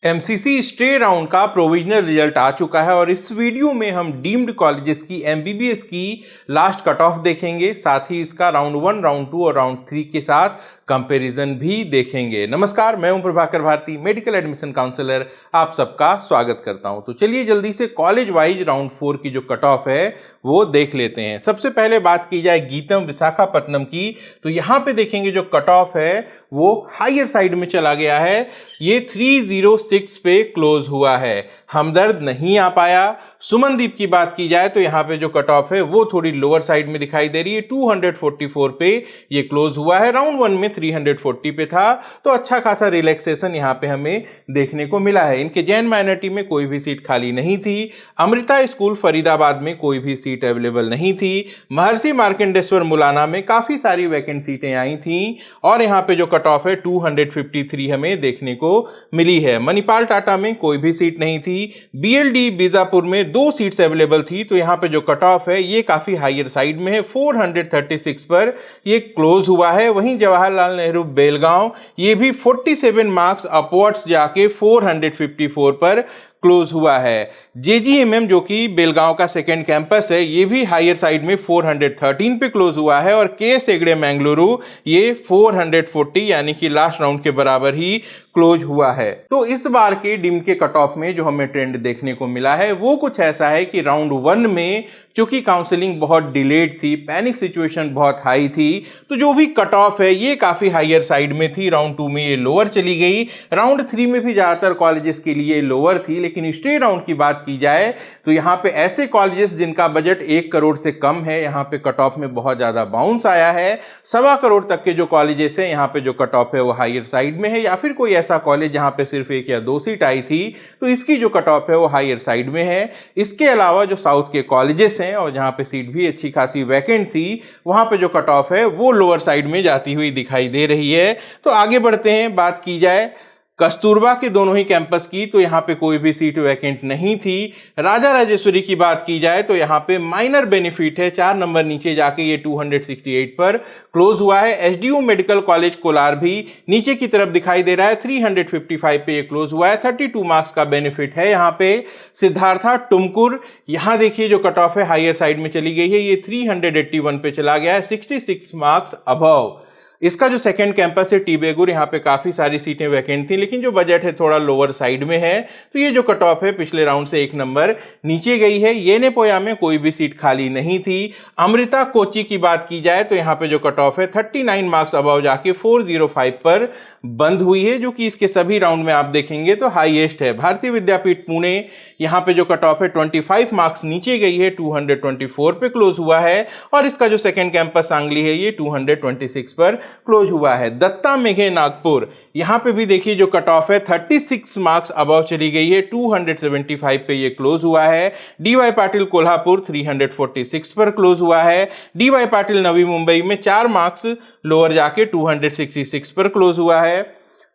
MCC stay round का provisional result आ चुका है और इस वीडियो में हम डीम्ड कॉलेजेस की एमबीबीएस की लास्ट कट ऑफ देखेंगे। साथ ही इसका राउंड 1, राउंड 2 और राउंड 3 के साथ कंपैरिजन भी देखेंगे। नमस्कार, मैं हूं Prabhakar Bharti, medical admission counsellor. आप सबका स्वागत करता हूं। तो चलिए जल्दी से कॉलेज वाइज राउंड 4 की जो कट ऑफ है वो देख लेते हैं। सबसे पहले बात की जाए गीतम विशाखापट्टनम की, तो यहाँ पे देखेंगे जो कट ऑफ है वो हायर साइड में चला गया है। ये 306 पे क्लोज हुआ है, हमदर्द नहीं आ पाया। सुमनदीप की बात की जाए तो यहाँ पे जो कट ऑफ है वो थोड़ी लोअर साइड में दिखाई दे रही है, 244 पे ये क्लोज हुआ है। राउंड 1 में 340 पे था, तो अच्छा खासा रिलैक्सेशन यहाँ पे हमें देखने को मिला है। इनके जैन माइनॉरिटी में कोई भी सीट खाली नहीं थी। अमृता स्कूल फरीदाबाद में कोई भी सीट अवेलेबल नहीं थी। महर्षि मार्कंडेश्वर मुलाना में काफी सारी वैकेंट सीटें आई थी और यहाँ पे जो कट ऑफ है 253 हमें देखने को मिली है। मणिपाल टाटा में कोई भी सीट नहीं थी। बीएलडी बीजापुर में 2 सीट्स अवेलेबल थी, तो यहाँ पे जो कट ऑफ है ये काफी हायर साइड में है, 436 पर ये क्लोज हुआ है। वहीं जवाहरलाल नेहरू बेलगांव ये भी 47 मार्क्स अपवर्ड्स जाके 454 पर क्लोज हुआ है। जेजीएमएम जो कि बेलगांव का सेकेंड कैंपस है ये भी हायर साइड में 413 पे क्लोज हुआ है और के हेगड़े मैंगलुरु ये 440 यानी कि लास्ट राउंड के बराबर ही क्लोज हुआ है। तो इस बार के डिम के कट ऑफ में जो हमें ट्रेंड देखने को मिला है वो कुछ ऐसा है कि राउंड 1 में क्योंकि काउंसलिंग बहुत डिलेड थी, पैनिक सिचुएशन बहुत हाई थी, तो जो भी कट ऑफ है ये काफी हायर साइड में थी। राउंड 2 में ये लोअर चली गई, राउंड 3 में भी ज्यादातर कॉलेजेस के लिए लोअर थी। लेकिन स्टे राउंड की बात की जाए तो यहाँ पे ऐसे कॉलेजेस जिनका बजट 1 करोड़ से कम है, यहाँ पे कट ऑफ में बहुत ज्यादा बाउंस आया है। 1.25 करोड़ तक के जो कॉलेजेस हैं यहाँ पे जो कट ऑफ है वो हायर साइड में है, या फिर कोई ऐसा कॉलेज जहाँ पे सिर्फ 1 या 2 सीट आई थी तो इसकी जो कट ऑफ है वो हायर साइड में है। इसके अलावा जो साउथ के कॉलेजेस हैं और जहाँ पे सीट भी अच्छी खासी वैकेंट थी वहां पे जो कट ऑफ है वो लोअर साइड में जाती हुई दिखाई दे रही है। तो आगे बढ़ते हैं, बात की जाए कस्तूरबा के दोनों ही कैंपस की, तो यहाँ पे कोई भी सीट वैकेंट नहीं थी। राजा राजेश्वरी की बात की जाए तो यहाँ पे माइनर बेनिफिट है, 4 नंबर नीचे जाके ये 268 पर क्लोज हुआ है। एसडीयू मेडिकल कॉलेज कोलार भी नीचे की तरफ दिखाई दे रहा है, 355 पे ये क्लोज हुआ है, 32 मार्क्स का बेनिफिट है यहाँ पे। सिद्धार्था टुमकुर, यहाँ देखिए जो कट ऑफ है हायर साइड में चली गई है, ये 381 पे चला गया है, 66 मार्क्स अबव। इसका जो सेकंड कैंपस है टी बेगुर, यहाँ पे काफी सारी सीटें वैकेंट थी लेकिन जो बजट है थोड़ा लोअर साइड में है, तो ये जो कट ऑफ है पिछले राउंड से 1 नंबर नीचे गई है। येनेपोया में कोई भी सीट खाली नहीं थी। अमृता कोची की बात की जाए तो यहाँ पे जो कट ऑफ है 39 मार्क्स अबव जाके 405 पर बंद हुई है, जो कि इसके सभी राउंड में आप देखेंगे तो हाईएस्ट है। भारतीय विद्यापीठ पुणे, यहाँ पे जो कट ऑफ है 25 मार्क्स नीचे गई है, 224 पे क्लोज हुआ है। और इसका जो सेकंड कैंपस सांगली है ये 226 पर क्लोज हुआ है। दत्ता मेघे नागपुर, यहां पे भी देखिए जो कट ऑफ है 36 मार्क्स अबव चली गई है, 275 पे ये क्लोज हुआ है। डीवाई पाटिल कोल्हापुर 346 पर क्लोज हुआ है। डीवाई पाटिल नवी मुंबई में 4 मार्क्स लोअर जाके 266 पर क्लोज हुआ है।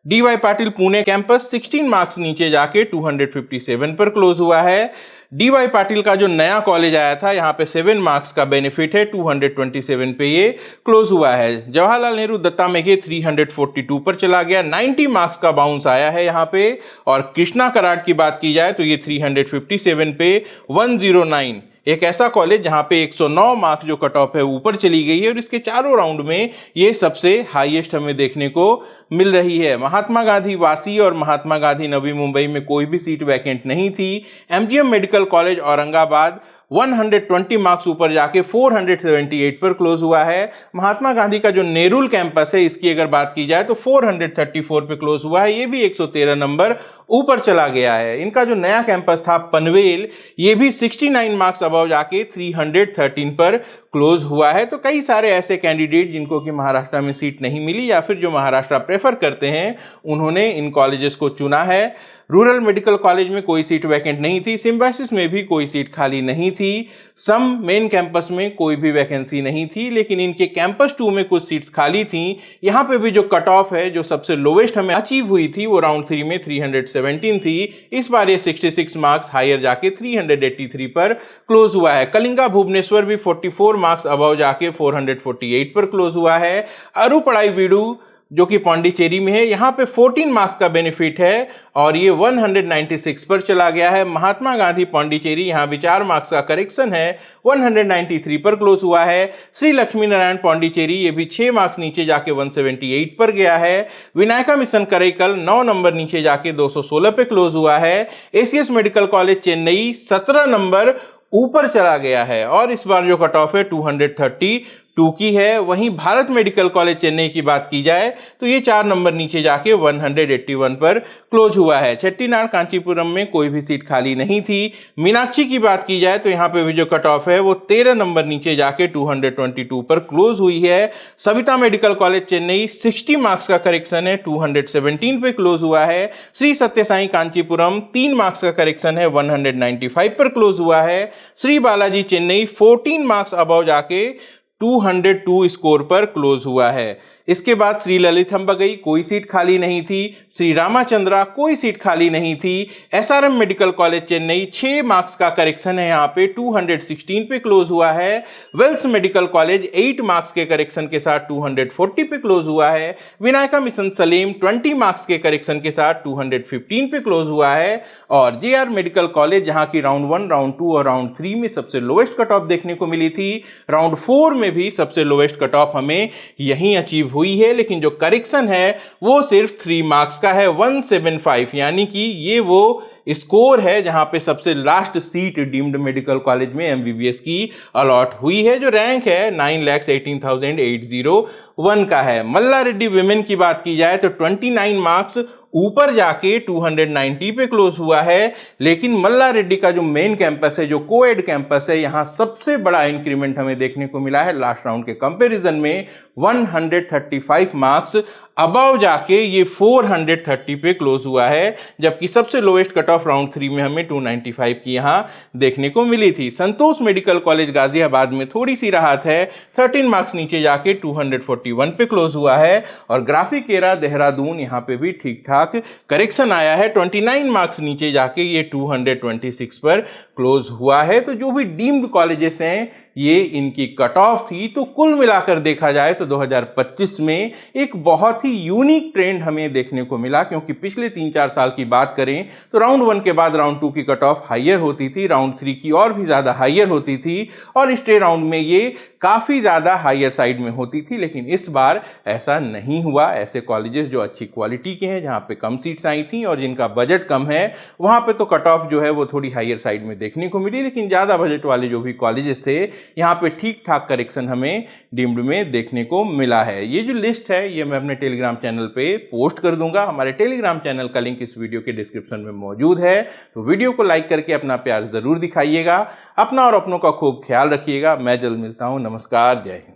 DY Patil Pune campus 16 marks नीचे जाके 257 पर क्लोज हुआ है। डीवाई पाटिल का जो नया कॉलेज आया था यहाँ पे 7 मार्क्स का बेनिफिट है, 227 पे ये क्लोज हुआ है। जवाहरलाल नेहरू दत्ता मेघे 342 पर चला गया, 90 मार्क्स का बाउंस आया है यहाँ पे। और कृष्णा कराड की बात की जाए तो ये 357 पे 109, एक ऐसा कॉलेज जहां पे 109 मार्क्स जो कट ऑफ है ऊपर चली गई है और इसके चारों राउंड में ये सबसे हाईएस्ट हमें देखने को मिल रही है। महात्मा गांधी वासी और महात्मा गांधी नवी मुंबई में कोई भी सीट वैकेंट नहीं थी। MGM medical college Aurangabad 120 marks ऊपर जाके 478 पर क्लोज हुआ है। महात्मा गांधी का जो नेरुल कैंपस है इसकी अगर बात की जाए तो 434 पे क्लोज हुआ है, ये भी 113 नंबर ऊपर चला गया है। इनका जो नया कैंपस था पनवेल, ये भी 69 मार्क्स अबव जाके 313 पर क्लोज हुआ है। तो कई सारे ऐसे कैंडिडेट जिनको कि महाराष्ट्र में सीट नहीं मिली या फिर जो महाराष्ट्र प्रेफर करते हैं उन्होंने इन कॉलेजेस को चुना है। रूरल मेडिकल कॉलेज में कोई सीट वैकेंट नहीं थी। सिम्बायोसिस में भी कोई सीट खाली नहीं थी। सम मेन कैंपस में कोई भी वैकेंसी नहीं थी, लेकिन इनके कैंपस 2 में कुछ सीट्स खाली थी। यहाँ पे भी जो कट ऑफ है जो सबसे लोवेस्ट हमें अचीव हुई थी वो राउंड 3 में 317 थी। इस बार ये 66 मार्क्स हायर जाके 383 पर क्लोज हुआ है। कलिंगा भुवनेश्वर भी 44 मार्क्स अबव जाके 448 पर क्लोज हुआ है। अरुपड़ाई बीडू जो कि पौंडीचेरी में है। यहाँ पे 14 मार्क्स का बेनिफिट है और ये 196 पर चला गया है। महात्मा गांधी पौंडीचेरी, यहाँ भी 4 मार्क्स का करेक्शन है, 193 पर क्लोज हुआ है। श्री लक्ष्मी नारायण पौंडीचेरी, ये भी 6 मार्क्स नीचे जाके 178 पर गया है। विनायका मिशन करैकल 9 नंबर नीचे जाके 216 पे क्लोज हुआ है। ACS medical college Chennai 17 number ऊपर चला गया है और इस बार जो कट ऑफ है 232 की है। वहीं भारत मेडिकल कॉलेज चेन्नई की बात की जाए तो ये 4 नंबर नीचे जाके 181 पर क्लोज हुआ है। चेट्टीनाड कांचीपुरम में कोई भी सीट खाली नहीं थी। मीनाक्षी की बात की जाए तो यहाँ पे भी जो कट ऑफ है वो 13 नंबर नीचे जाके 222 पर क्लोज हुई है। Savita medical college Chennai 60 marks का करेक्शन है, 217 पे क्लोज हुआ है। श्री सत्य साई कांचीपुरम 3 मार्क्स का करेक्शन है, 195 पर क्लोज हुआ है। श्री बालाजी चेन्नई 14 मार्क्स अबव जाके 202 स्कोर पर क्लोज हुआ है। इसके बाद श्री ललितम बगई, कोई सीट खाली नहीं थी। श्री रामाचंद्रा, कोई सीट खाली नहीं थी। SRM medical college Chennai 6 marks का करेक्शन है, यहाँ पे 216 पे क्लोज हुआ है। वेल्स मेडिकल कॉलेज 8 मार्क्स के करेक्शन के साथ 240 पे क्लोज हुआ है। विनायका मिशन सलेम 20 मार्क्स के करेक्शन के साथ 215 पे क्लोज हुआ है। और जेआर मेडिकल कॉलेज, जहाँ की राउंड 1, राउंड 2 और राउंड 3 में सबसे लोवेस्ट कट ऑफ देखने को मिली थी, राउंड 4 में भी सबसे लोवेस्ट कट ऑफ हमें यहीं अचीव हुई है। लेकिन जो करेक्शन है वो सिर्फ 3 मार्क्स का है, 175, यानी कि ये वो स्कोर है जहां पे सबसे last seat deemed medical college में एमबीबीएस की अलॉट हुई है। जो रैंक है 9,18,801 का है। मल्ला रेड्डी विमेन की बात की जाए तो 29 मार्क्स ऊपर जाके 290 पे क्लोज हुआ है। लेकिन मल्ला रेड्डी का जो मेन कैंपस है, जो कोएड कैंपस है, यहां सबसे बड़ा इंक्रीमेंट हमें देखने को मिला है लास्ट राउंड के कंपैरिजन में। 135 मार्क्स अबव जाके ये 430 पे क्लोज हुआ है, जबकि सबसे लोएस्ट कट ऑफ राउंड 3 में हमें 295 की यहां देखने को मिली थी। संतोष मेडिकल कॉलेज गाजियाबाद में थोड़ी सी राहत है, 13 मार्क्स नीचे जाके 241 पे क्लोज हुआ है। और ग्राफिकेरा देहरादून, यहां पे भी ठीक ठाक करेक्शन आया है, 29 मार्क्स नीचे जाके ये 226 पर क्लोज हुआ है। तो जो भी डीम्ड कॉलेजेस हैं ये इनकी कट ऑफ थी। तो कुल मिलाकर देखा जाए तो 2025 में एक बहुत ही यूनिक ट्रेंड हमें देखने को मिला, क्योंकि पिछले 3-4 साल की बात करें तो राउंड 1 के बाद राउंड 2 की कट ऑफ हाइयर होती थी, राउंड 3 की और भी ज्यादा हाइयर होती थी और स्टे राउंड में ये काफी ज्यादा हाइयर साइड में होती थी। लेकिन इस बार ऐसा नहीं हुआ। ऐसे कॉलेजेस जो अच्छी क्वालिटी के हैं, जहां पे कम सीट्स आई थी और जिनका बजट कम है, वहां पे तो कट ऑफ जो है वो थोड़ी हाइयर साइड में देखने को मिली। लेकिन ज्यादा बजट वाले जो भी कॉलेजेस थे, यहाँ पे ठीक ठाक करेक्शन हमें डीम्ड में देखने को मिला है। ये जो लिस्ट है ये मैं अपने टेलीग्राम चैनल पे पोस्ट कर दूंगा। हमारे टेलीग्राम चैनल का लिंक इस वीडियो के डिस्क्रिप्शन में मौजूद है। तो वीडियो को लाइक करके अपना प्यार जरूर दिखाइएगा। अपना और अपनों का खूब ख्याल रखिएगा। मैं जल्द मिलता हूं। नमस्कार, जय हिंद।